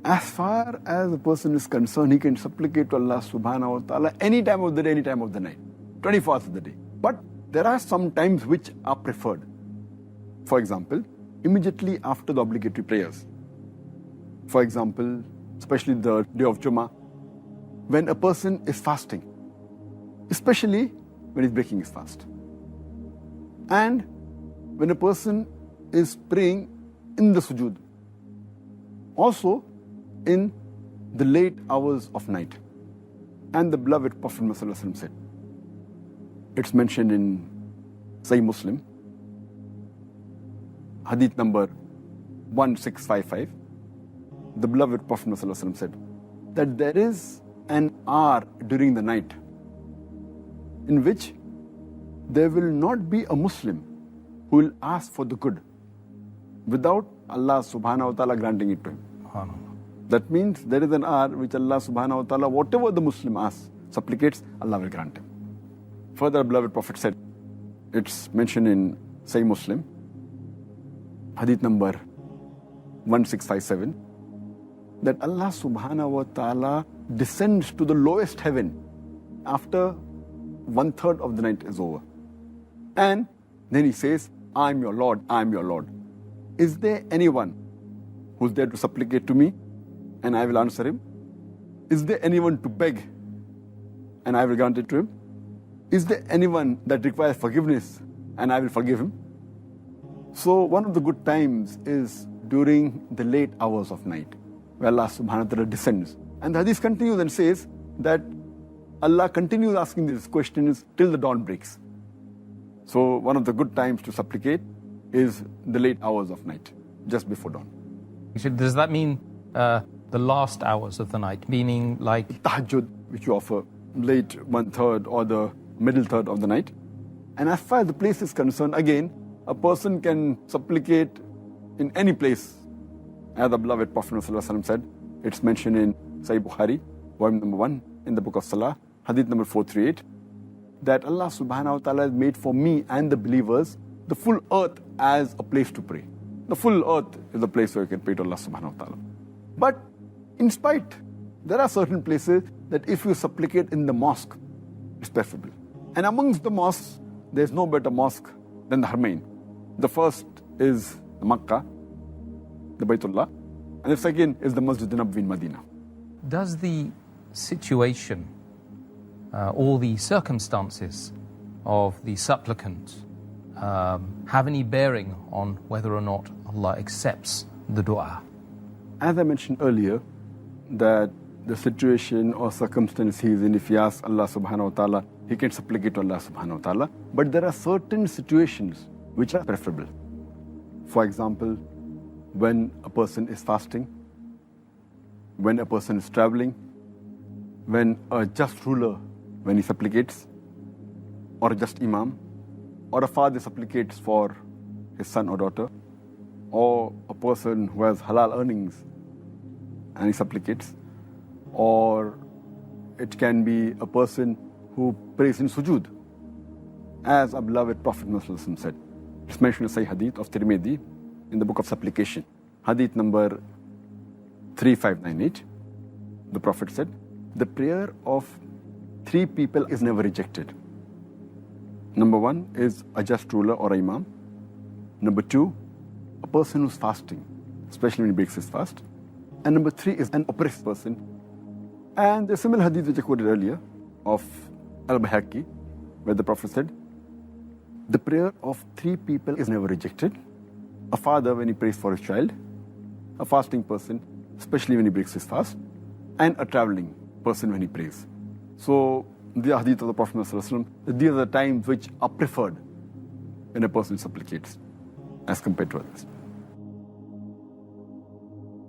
As far as a person is concerned, he can supplicate to Allah subhanahu wa ta'ala any time of the day, any time of the night, 24 hours of the day. But there are some times which are preferred. For example, immediately after the obligatory prayers. For example, especially the day of Jummah, when a person is fasting, especially when he's breaking his fast. And when a person is praying in the sujood. Also in the late hours of night. And the beloved Prophet ﷺ said, it's mentioned in Sahih Muslim, hadith number 1655, the beloved Prophet ﷺ said that there is an hour during the night in which there will not be a Muslim who will ask for the good without Allah subhanahu wa ta'ala granting it to him. That means there is an hour which Allah subhanahu wa ta'ala, whatever the Muslim asks, supplicates, Allah will grant him. Further, beloved Prophet said, it's mentioned in Sahih Muslim, hadith number 1657, that Allah subhanahu wa ta'ala descends to the lowest heaven after 1/3 of the night is over. And then he says, I am your Lord, I am your Lord. Is there anyone who's there to supplicate to me? And I will answer him. Is there anyone to beg? And I will grant it to him. Is there anyone that requires forgiveness? And I will forgive him. So one of the good times is during the late hours of night, where Allah subhanahu wa ta'ala descends. And the hadith continues and says that Allah continues asking these questions till the dawn breaks. So one of the good times to supplicate is the late hours of night, just before dawn. Does that mean the last hours of the night, meaning like tahajjud, which you offer late 1/3 or the middle third of the night? And as far as the place is concerned, again, a person can supplicate in any place. As the beloved Prophet ﷺ said, it's mentioned in Sahih Bukhari, volume number 1, in the book of Salah, hadith number 438, that Allah subhanahu wa ta'ala has made for me and the believers the full earth as a place to pray. The full earth is a place where you can pray to Allah subhanahu wa ta'ala. But in spite, there are certain places that if you supplicate in the mosque, it's preferable. And amongst the mosques, there's no better mosque than the Haramain. The first is the Makkah, the Baytullah, and the second is the Masjid Nabawi in Medina. Does the situation, all the circumstances of the supplicant have any bearing on whether or not Allah accepts the dua? As I mentioned earlier, that the situation or circumstance he is in, if he asks Allah subhanahu wa ta'ala, he can supplicate to Allah subhanahu wa ta'ala. But there are certain situations which are preferable. For example, when a person is fasting, when a person is traveling, when a just ruler, when he supplicates, or a just imam, or a father supplicates for his son or daughter, or a person who has halal earnings and he supplicates, or it can be a person who prays in sujood, as our beloved Prophet ﷺ said. It's mentioned in Sahih Hadith of Tirmidhi in the book of supplication, Hadith number 3598. The Prophet said, the prayer of 3 people is never rejected. Number 1 is a just ruler or imam. Number 2, a person who's fasting, especially when he breaks his fast. And number 3 is an oppressed person. And the similar hadith which I quoted earlier of Al-Bayhaqi, where the Prophet said, the prayer of 3 people is never rejected. A father when he prays for his child, a fasting person, especially when he breaks his fast, and a traveling person when he prays. So the hadith of the Prophet ﷺ, these are the times which are preferred when a person supplicates as compared to others.